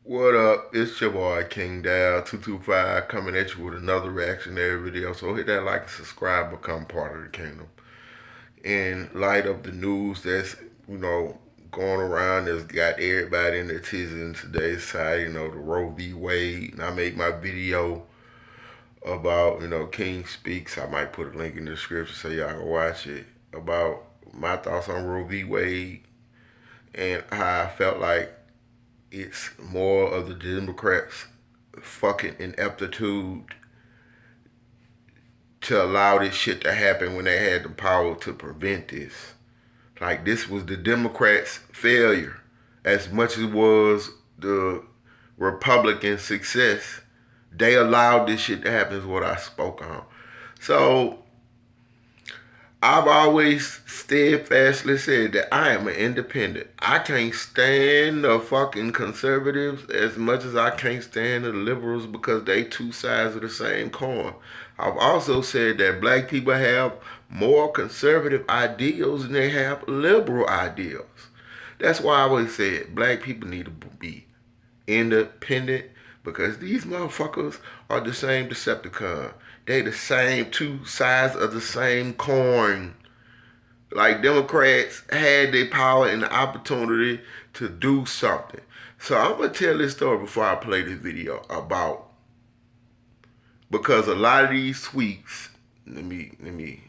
What up? It's your boy King Dow 225 coming at you with another reactionary video. So hit that like and subscribe, become part of the kingdom. In light of the news that's going around, that's got everybody in their tizzy in today's society. The Roe v. Wade. And I made my video about King Speaks. I might put a link in the description so y'all can watch it, about my thoughts on Roe v. Wade and how I felt like it's more of the Democrats' fucking ineptitude to allow this shit to happen when they had the power to prevent this. Like, this was the Democrats' failure as much as it was the Republican success. They allowed this shit to happen is what I spoke on. So I've always steadfastly said that I am an independent. I can't stand the fucking conservatives as much as I can't stand the liberals because they two sides of the same coin. I've also said that black people have more conservative ideals than they have liberal ideals. That's why I always said black people need to be independent because these motherfuckers are the same Decepticon. They the same two sides of the same coin. Like, Democrats had their power and the opportunity to do something. So I'm gonna tell this story before I play this video about, because a lot of these tweets. Let me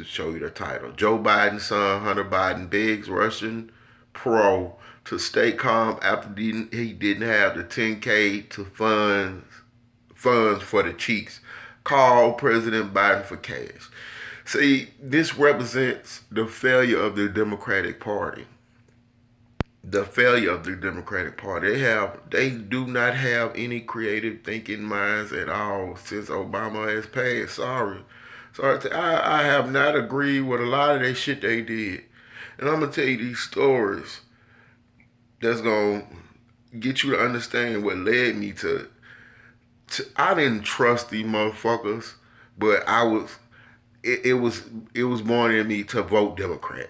show you the title. Joe Biden's son Hunter Biden begs Russian pro to stay calm after he didn't have the 10K to funds for the cheeks. Call President Biden for cash. See, this represents the failure of the Democratic Party. The failure of the Democratic Party. They do not have any creative thinking minds at all since Obama has passed. Sorry. I have not agreed with a lot of that shit they did. And I'm gonna tell you these stories that's gonna get you to understand what led me to I didn't trust these motherfuckers, but it was born in me to vote Democrat.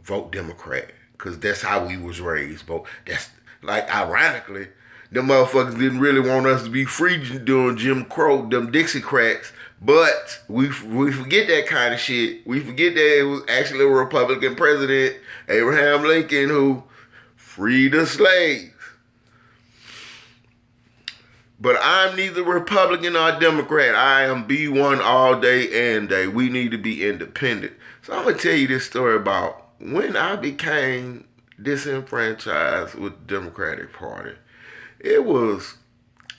Vote Democrat. Cause that's how we was raised. Vote. That's like, ironically, them motherfuckers didn't really want us to be free during Jim Crow, them Dixiecrats. But we forget that kind of shit. We forget that it was actually a Republican president, Abraham Lincoln, who freed the slaves. But I'm neither Republican or Democrat. I am B1 all day and day. We need to be independent. So I'm going to tell you this story about when I became disenfranchised with the Democratic Party. It was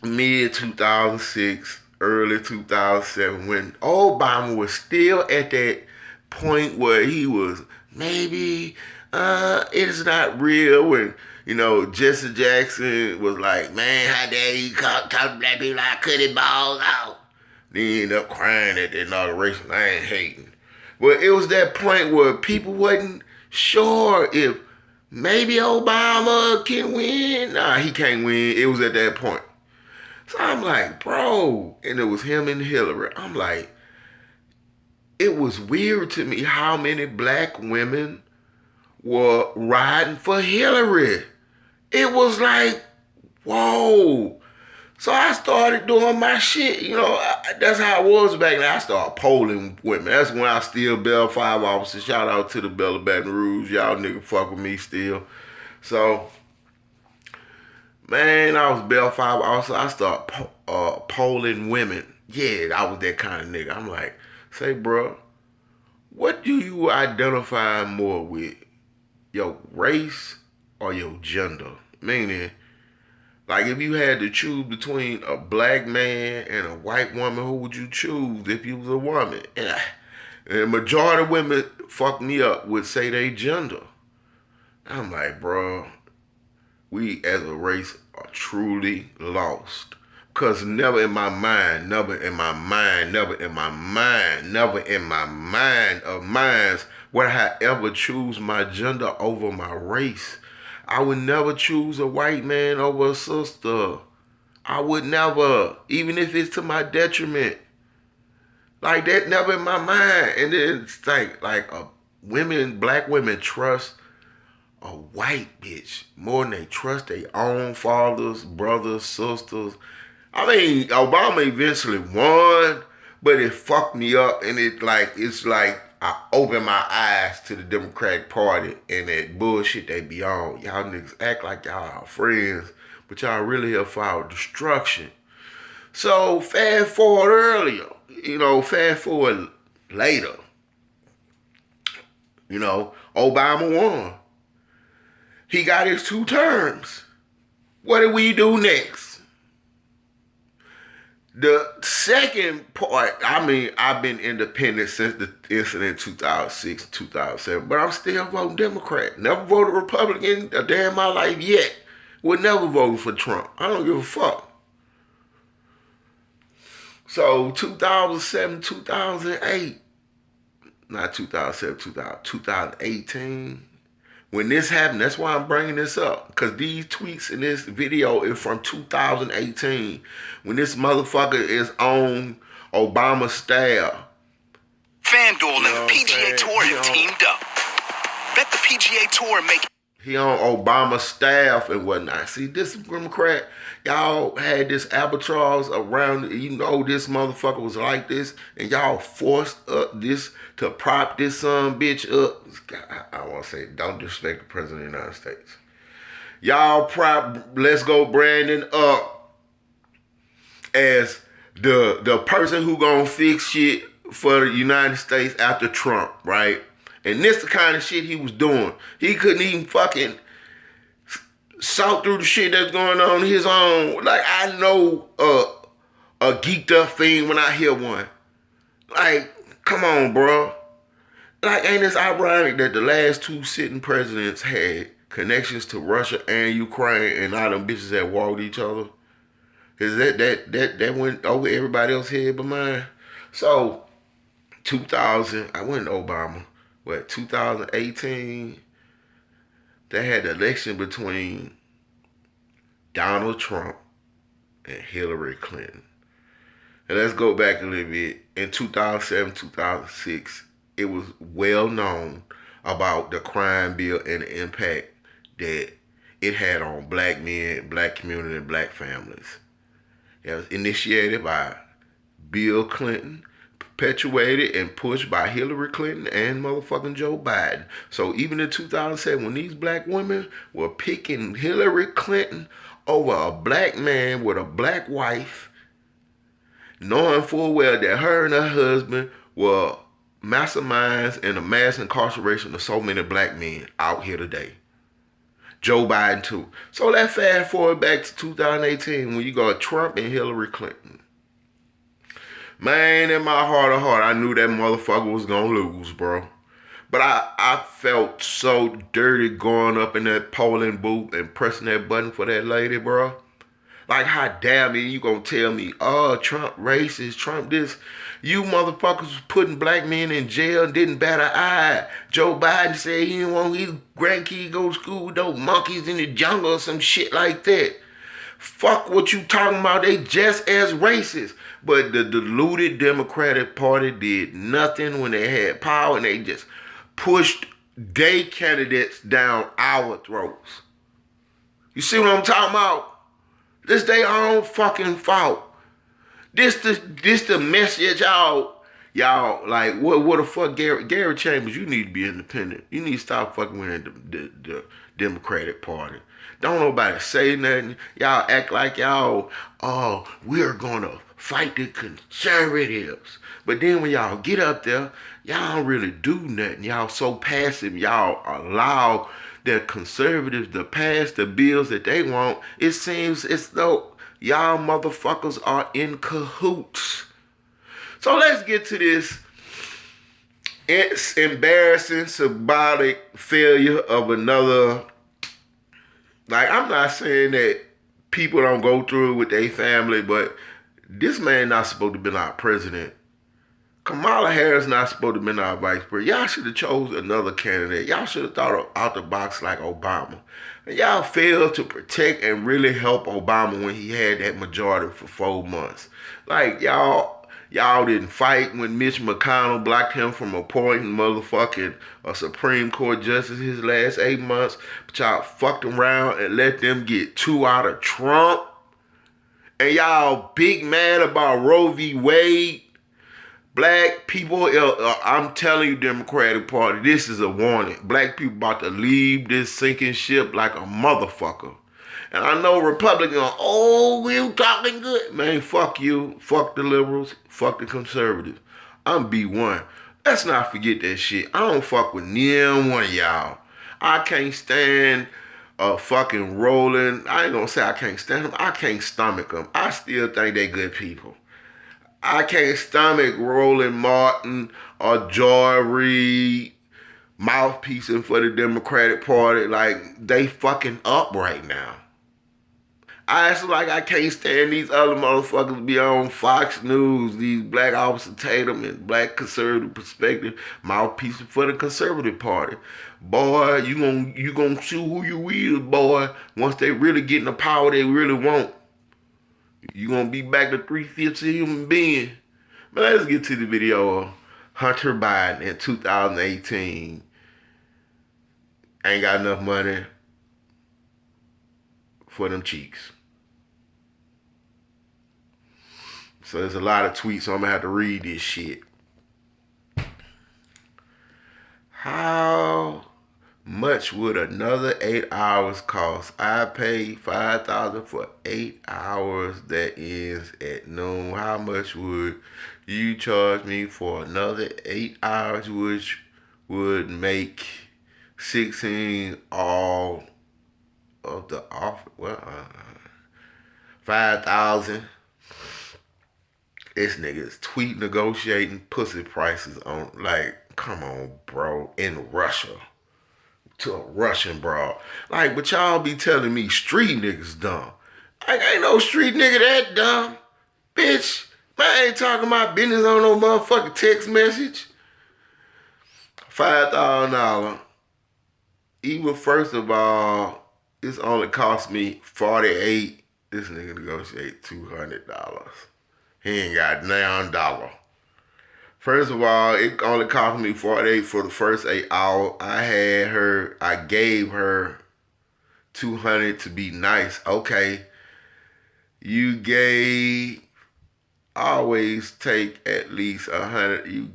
mid-2006, early 2007, when Obama was still at that point where he was maybe it's not real, when Jesse Jackson was like, man, how dare you talk to black people like cutting balls out. Then he ended up crying at the inauguration. I ain't hating. But it was that point where people wasn't sure if maybe Obama can win. Nah, he can't win. It was at that point. So I'm like, bro, and it was him and Hillary. I'm like, it was weird to me how many black women were riding for Hillary. It was like, whoa. So I started doing my shit. That's how it was back then. I started polling women. That's when I still Bell 5 officer. Shout out to the Bell of Baton Rouge. Y'all nigga fuck with me still. So, man, I was Bell 5 officer. I started polling women. Yeah, I was that kind of nigga. I'm like, say, bro, what do you identify more with? Your race or your gender? Meaning, like, if you had to choose between a black man and a white woman, who would you choose if you was a woman? And the majority of women fuck me up would say they gender. I'm like, bro, we as a race are truly lost. Because never in my mind, never in my mind, never in my mind, never in my mind of minds would I ever choose my gender over my race. I would never choose a white man over a sister. I would never, even if it's to my detriment. Like, that never in my mind. And then it's like black women trust a white bitch more than they trust their own fathers, brothers, sisters. I mean, Obama eventually won, but it fucked me up, and it's like I opened my eyes to the Democratic Party and that bullshit they be on. Y'all niggas act like y'all are friends, but y'all really here for our destruction. So fast forward earlier, fast forward later, Obama won. He got his 2 terms. What do we do next? The second part, I mean, I've been independent since the incident in 2006, 2007, but I'm still voting Democrat. Never voted Republican a day in my life yet. Would never vote for Trump. I don't give a fuck. So 2007, 2008, not 2007, 2018, when this happened, that's why I'm bringing this up. Because these tweets in this video is from 2018. When this motherfucker is on Obama's staff. FanDuel and the PGA Tour have teamed up. Bet the PGA Tour make... He on Obama's staff and whatnot. See, this Democrat, y'all had this albatross around, this motherfucker was like this, and y'all forced up this to prop this son bitch up. I want to say, don't disrespect the President of the United States. Y'all prop Let's Go Brandon up as the person who gonna fix shit for the United States after Trump, right? And this the kind of shit he was doing. He couldn't even fucking sort through the shit that's going on his own. Like, I know a geeked up thing when I hear one. Like, come on, bro. Like, ain't this ironic that the last 2 sitting presidents had connections to Russia and Ukraine, and all them bitches that war with each other? Is that went over everybody else's head but mine? So, 2000, I went to Obama. 2018, they had the election between Donald Trump and Hillary Clinton. And let's go back a little bit. In 2007, 2006, it was well known about the crime bill and the impact that it had on black men, black community, and black families. It was initiated by Bill Clinton, perpetuated and pushed by Hillary Clinton and motherfucking Joe Biden. So even in 2007, when these black women were picking Hillary Clinton over a black man with a black wife, knowing full well that her and her husband were masterminds in the mass incarceration of so many black men out here today. Joe Biden too. So let's fast forward back to 2018 when you got Trump and Hillary Clinton. Man, in my heart of heart, I knew that motherfucker was gonna lose, bro. But I felt so dirty going up in that polling booth and pressing that button for that lady, bro. Like, how damn you gonna tell me, oh, Trump racist, Trump this. You motherfuckers was putting black men in jail and didn't bat an eye. Joe Biden said he didn't want his grandkids to go to school with those monkeys in the jungle or some shit like that. Fuck what you talking about. They just as racist. But the deluded Democratic Party did nothing when they had power, and they just pushed their candidates down our throats. You see what I'm talking about? This their own fucking fault. This the message y'all like, what the fuck, Gary Chambers, you need to be independent. You need to stop fucking with the Democratic Party. Don't nobody say nothing. Y'all act like y'all, we're gonna fight the conservatives. But then when y'all get up there, y'all don't really do nothing. Y'all so passive. Y'all allow the conservatives to pass the bills that they want. It seems as though y'all motherfuckers are in cahoots. So let's get to this embarrassing, symbolic failure of another. Like, I'm not saying that people don't go through it with their family, but this man not supposed to be our president. Kamala Harris not supposed to be our vice president. Y'all should have chose another candidate. Y'all should have thought out the box like Obama. And y'all failed to protect and really help Obama when he had that majority for 4 months. Like, y'all Y'all didn't fight when Mitch McConnell blocked him from appointing motherfucking a Supreme Court justice his last 8 months. But y'all fucked around and let them get 2 out of Trump. And y'all big mad about Roe v. Wade. Black people, I'm telling you, Democratic Party, this is a warning. Black people about to leave this sinking ship like a motherfucker. And I know Republicans, oh, we're talking good. Man, fuck you. Fuck the liberals. Fuck the conservatives. I'm B1. Let's not forget that shit. I don't fuck with neither one of y'all. I can't stand fucking Rolling. I ain't gonna say I can't stand them. I can't stomach them. I still think they good people. I can't stomach Roland Martin or Joy Reid mouthpiecing for the Democratic Party. Like, they fucking up right now. I can't stand these other motherfuckers be on Fox News, these Black Officer Tatum and Black Conservative Perspective mouthpiecing for the Conservative Party. Boy, you gonna shoot who you is, boy, once they really get in the power they really want. You gonna be back to 3/5 of human being. But let's get to the video of Hunter Biden in 2018. Ain't got enough money for them cheeks. So there's a lot of tweets, so I'm gonna have to read this shit. How much would another 8 hours cost? I pay $5,000 for 8 hours that ends at noon. How much would you charge me for another 8 hours, which would make 16 all of the offer? Well, 5,000. This nigga's tweet negotiating pussy prices on, like, come on, bro, in Russia. To a Russian broad. Like, but y'all be telling me street niggas dumb. Like, ain't no street nigga that dumb. Bitch, man, I ain't talking my business on no motherfucking text message. $5,000. Even first of all, it's only cost me $48. This nigga negotiate $200. He ain't got $9. First of all, it only cost me $48 for the first 8 hours. I gave her $200 to be nice. Okay. You gave, always take at least $100.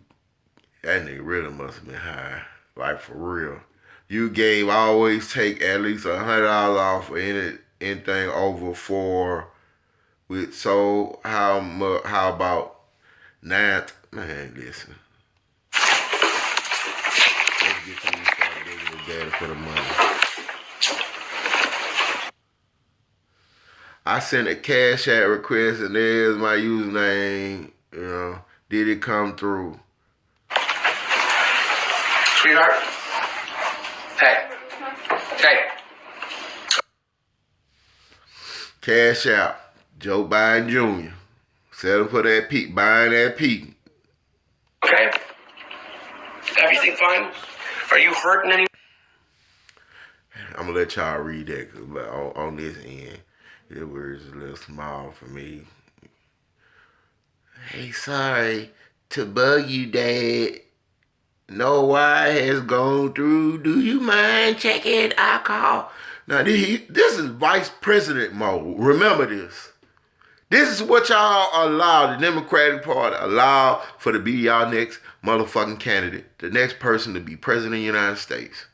That nigga really must have been high. Like, for real. You gave, always take at least $100 off for anything over 4. So how about 9? Man, listen. Let's get to this digging the daddy for the money. I sent a Cash App request and there's my username. You know, did it come through? Sweetheart? Hey. Cash App. Joe Biden Jr. Settle for that peak. Buying that peak. Okay. Everything fine? Are you hurting any? I'm going to let y'all read that because on this end, it was a little small for me. Hey, sorry to bug you, Dad. No wire has gone through. Do you mind checking our call? Now, this is vice president mode. Remember this. This is what y'all allow, the Democratic Party allow for to be y'all next motherfucking candidate. The next person to be president of the United States.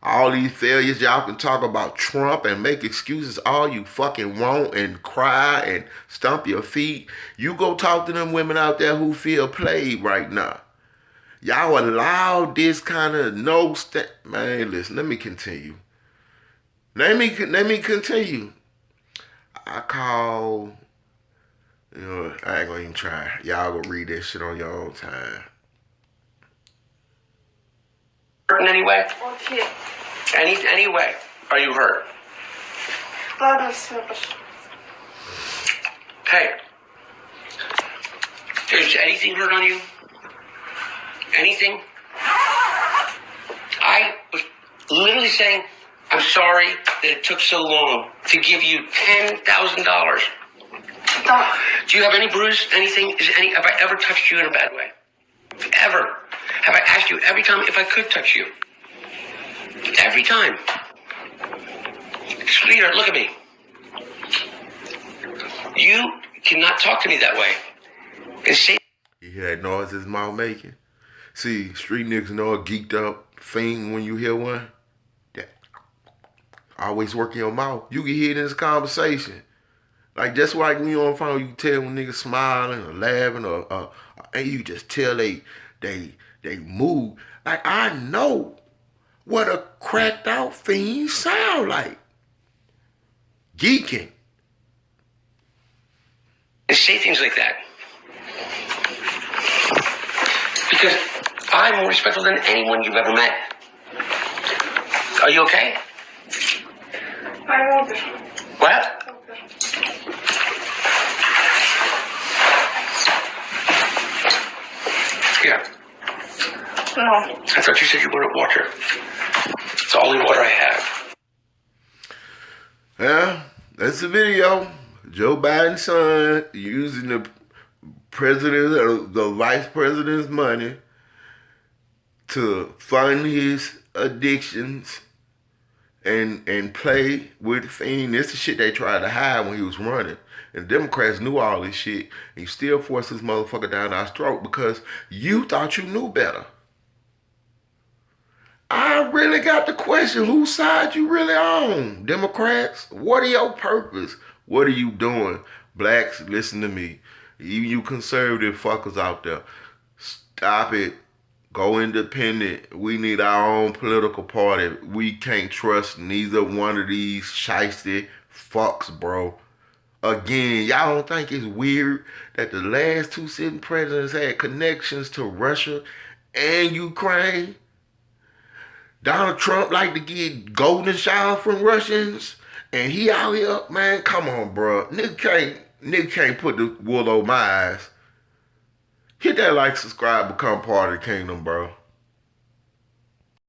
All these failures, y'all can talk about Trump and make excuses all you fucking want and cry and stomp your feet. You go talk to them women out there who feel played right now. Y'all allow this kind of man, listen, let me continue. Let me continue. I call, I ain't gonna even try. Y'all go read that shit on your own time. Hurt in any way? Okay. Any way? Are you hurt? Hey. Is anything hurt on you? Anything? I was literally saying, I'm sorry that it took so long to give you $10,000. Stop. Do you have any bruise? Anything? Have I ever touched you in a bad way? Ever? Have I asked you every time if I could touch you? Every time. Sweetheart, look at me. You cannot talk to me that way. And say. You hear that noise his mouth making? See, street niggas know a geeked up fiend when you hear one. That always working your mouth. You can hear it in this conversation. Like just like when you on the phone, you can tell when niggas smiling or laughing and you just tell they move. Like I know what a cracked out fiend sound like. Geeking. And say things like that. Because I'm more respectful than anyone you've ever met. Are you okay? I won't be. What? Here. No. I thought you said you wanted water. It's the only water I have. Yeah, that's the video. Joe Biden's son using the vice president's money to fund his addictions and play with the fiend. This the shit they tried to hide when he was running. And Democrats knew all this shit. And you still force this motherfucker down our throat because you thought you knew better. I really got the question, whose side you really on? Democrats? What are your purpose? What are you doing? Blacks, listen to me. Even you conservative fuckers out there, stop it. Go independent. We need our own political party. We can't trust neither one of these shiesty fucks, bro. Again, y'all don't think it's weird that the last two sitting presidents had connections to Russia and Ukraine? Donald Trump like to get golden shower from Russians, and he out here, man, come on, bro. Nigga can't put the wool over my eyes. Hit that like, subscribe, become part of the kingdom, bro.